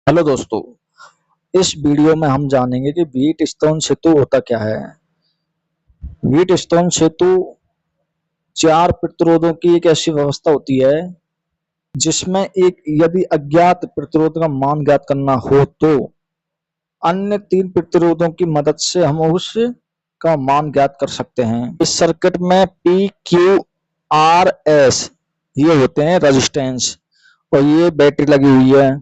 Hello दोस्तों। इस video में हम जानेंगे कि व्हीटस्टोन सेतु होता क्या है। व्हीटस्टोन सेतु चार प्रतिरोधों की एक ऐसी व्यवस्था होती है जिसमें एक यदि अज्ञात प्रतिरोध का मान ज्ञात करना हो तो अन्य तीन प्रतिरोधों की मदद से हम उस का मान ज्ञात कर सकते हैं। इस सर्किट में पी क्यू आर एस ये होते हैं रेजिस्टेंस, और ये बैटरी लगी हुई है,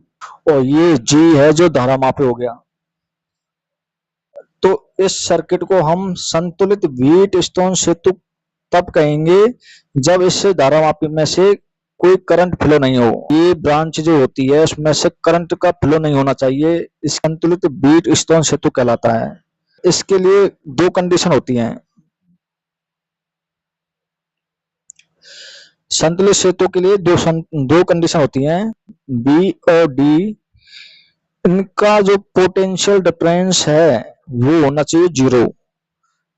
और ये जी है जो धारा मापी हो गया। तो इस सर्किट को हम संतुलित व्हीटस्टोन सेतु तब कहेंगे जब इससे धारामापी में से कोई करंट फ्लो नहीं हो। ये ब्रांच जो होती है उसमें से करंट का फ्लो नहीं होना चाहिए। इस संतुलित व्हीटस्टोन सेतु कहलाता है। इसके लिए दो कंडीशन होती हैं। संतुलित सेतु के लिए दो कंडीशन होती हैं, बी और डी। इनका जो पोटेंशियल डिफरेंस है वो होना चाहिए जीरो,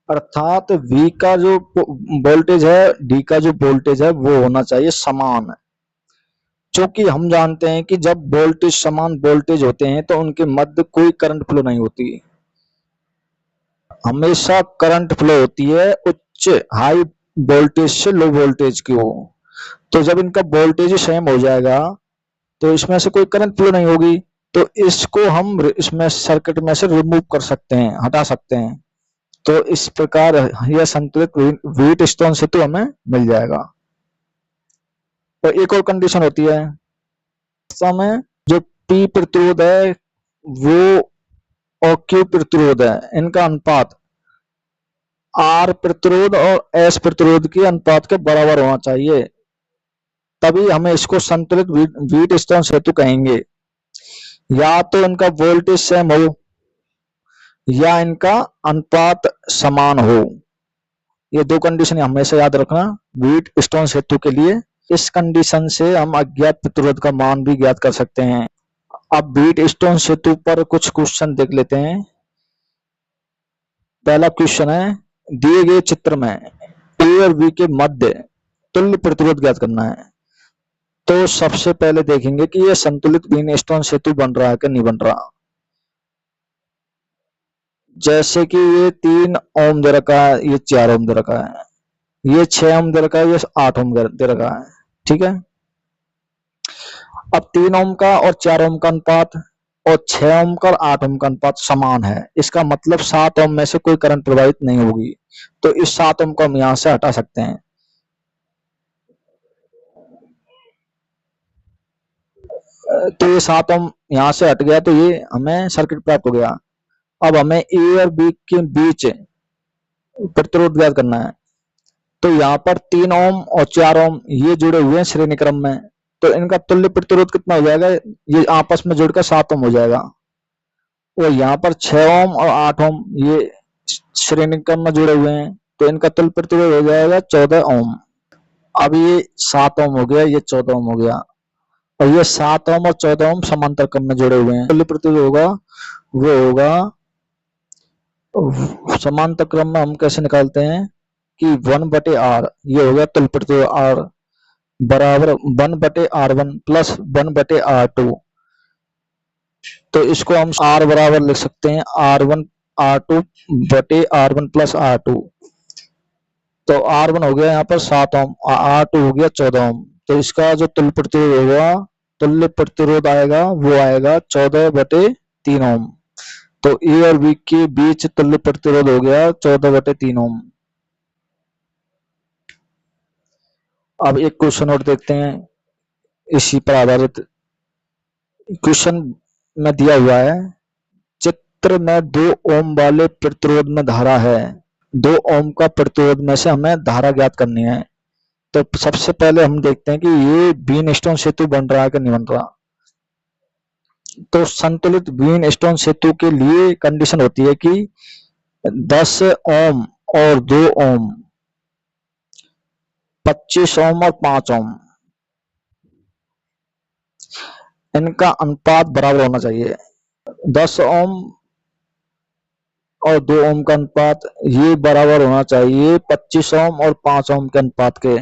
अर्थात V का जो वोल्टेज है D का जो वोल्टेज है वो होना चाहिए समान। क्योंकि हम जानते हैं कि जब वोल्टेज समान वोल्टेज होते हैं तो उनके मध्य कोई करंट फ्लो नहीं होती, हमेशा करंट फ्लो होती है उच्च हाई वोल्टेज से लो वोल्टेज की हो। तो जब इनका वोल्टेज ही सेम हो जाएगा तो इसमें से कोई करंट फ्लो नहीं होगी, तो इसको हम इसमें सर्किट में से रिमूव कर सकते हैं, हटा सकते हैं। तो इस प्रकार यह संतुलित व्हीटस्टोन सेतु हमें मिल जाएगा। तो एक और कंडीशन होती है, में जो P प्रतिरोध है वो और Q प्रतिरोध है, इनका अनुपात R प्रतिरोध और S प्रतिरोध के अनुपात के बराबर होना चाहिए, तभी हमें इसको संतुलित व्हीटस्टोन सेतु कहेंगे। या तो इनका वोल्टेज सेम हो या इनका अनुपात समान हो। ये दो कंडीशन हमेशा याद रखना व्हीटस्टोन सेतु के लिए। इस कंडीशन से हम अज्ञात प्रतिरोध का मान भी ज्ञात कर सकते हैं। अब व्हीटस्टोन सेतु पर कुछ क्वेश्चन देख लेते हैं। पहला क्वेश्चन है, दिए गए चित्र में ए और बी के मध्य तुल्य प्रतिरोध ज्ञात करना है। तो सबसे पहले देखेंगे कि यह संतुलित व्हीटस्टोन सेतु बन रहा है कि नहीं बन रहा। जैसे कि ये 3 ओम दे रखा है, ये 4 ओम दे रखा है, ये 6 ओम दे रखा है, ये 8 ओम दे रखा है। ठीक है। अब 3 ओम का और 4 ओम का अनुपात और 6 ओम का और 8 ओम का अनुपात समान है। इसका मतलब 7 ओम में से कोई करंट प्रवाहित नहीं होगी, तो इस 7 ओम को हम यहां से हटा सकते हैं। तो ये 7 ओम यहां से हट गया, तो ये हमें सर्किट प्राप्त हो गया। अब हमें ए और बी के बीच प्रतिरोध ज्ञात करना है। तो यहाँ पर 3 ओम और 4 ओम ये जुड़े हुए हैं श्रेणी क्रम में, तो इनका तुल्य प्रतिरोध कितना हो जाएगा, ये आपस में जुड़कर 7 ओम हो जाएगा। और यहाँ पर 6 ओम और 8 ओम ये श्रेणी क्रम में जुड़े हुए हैं, तो इनका तुल्य प्रतिरोध हो जाएगा 14 ओम। अब ये 7 ओम हो गया, ये 14 ओम हो गया, और ये 7 ओम और 14 ओम समांतर क्रम में जुड़े हुए हैं। तुल्य प्रतिरोध होगा वो होगा समांतर क्रम में हम कैसे निकालते हैं कि 1/r, ये हो गया तुल्य प्रतिरोध R बराबर 1/r1 प्लस 1/r2। तो इसको हम R बराबर लिख सकते हैं R1 R2 बटे R1 प्लस R2। तो R1 हो गया यहाँ पर 7 ओम, R2 हो गया 14 ओम। तो इसका जो तुल्य प्रतिरोध होगा, तुल्य प्रतिरोध आएगा वो आएगा 14/3 ओम। तो ए और बी के बीच तुल्य प्रतिरोध हो गया 14/3 ओम। अब एक क्वेश्चन और देखते हैं इसी पर आधारित। क्वेश्चन में दिया हुआ है, चित्र में 2 ओम वाले प्रतिरोध में धारा है। 2 ओम का प्रतिरोध में से हमें धारा ज्ञात करनी है। तो सबसे पहले हम देखते हैं कि ये व्हीटस्टोन सेतु बन रहा है कि नहीं बन रहा। तो संतुलित व्हीटस्टोन सेतु के लिए कंडीशन होती है कि 10 ओम और 2 ओम, 25 ओम और 5 ओम, इनका अनुपात बराबर होना चाहिए। 10 ओम और 2 ओम का अनुपात ये बराबर होना चाहिए 25 ओम और 5 ओम के अनुपात के।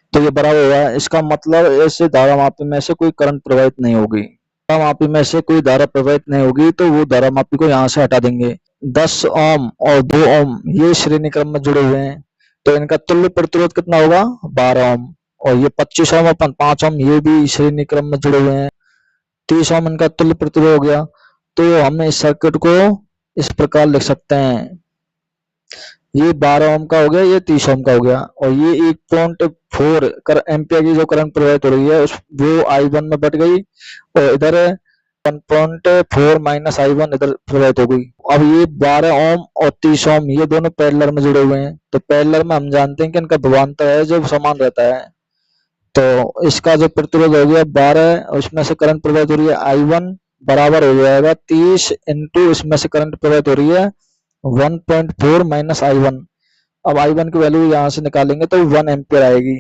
तो ये बराबर हुआ है, इसका मतलब ऐसे धारा मापी में से कोई करंट प्रवाहित नहीं होगी। मापी में से कोई धारा प्रवाहित नहीं होगी तो वो धारा मापी को यहाँ से हटा देंगे। 10 ओम और 2 ओम ये श्रेणी क्रम में जुड़े हुए हैं, तो इनका तुल्य प्रतिरोध कितना होगा? 12 ओम। और ये 25 ओम और 5 ओम ये भी श्रेणी क्रम में जुड़े हुए हैं, 30 ओम इनका तुल्य प्रतिरोध हो गया। तो हम इस सर्किट को इस प्रकार लिख सकते हैं, ये 12 ओम का हो गया, ये 30 ओम का हो गया, और ये 1.4 एम्पियर की जो करंट प्रवाहित हो रही है वो I1 में बट गई, और इधर 1.4 माइनस I1 इधर प्रवाहित हो गई। अब ये 12 ओम और 30 ओम ये दोनों पैरेलल में जुड़े हुए हैं, तो पैरेलल में हम जानते हैं कि इनका विभवांतर है जो समान रहता है। तो इसका जो प्रतिरोध हो गया 12, उसमें से करंट प्रवाहित हो रही है I1 बराबर हो जाएगा 30 इंटू इसमें से करंट प्रवाहित हो रही है 1.4 माइनस I1। अब I1 की वैल्यू यहाँ से निकालेंगे तो 1 एम्पियर आएगी।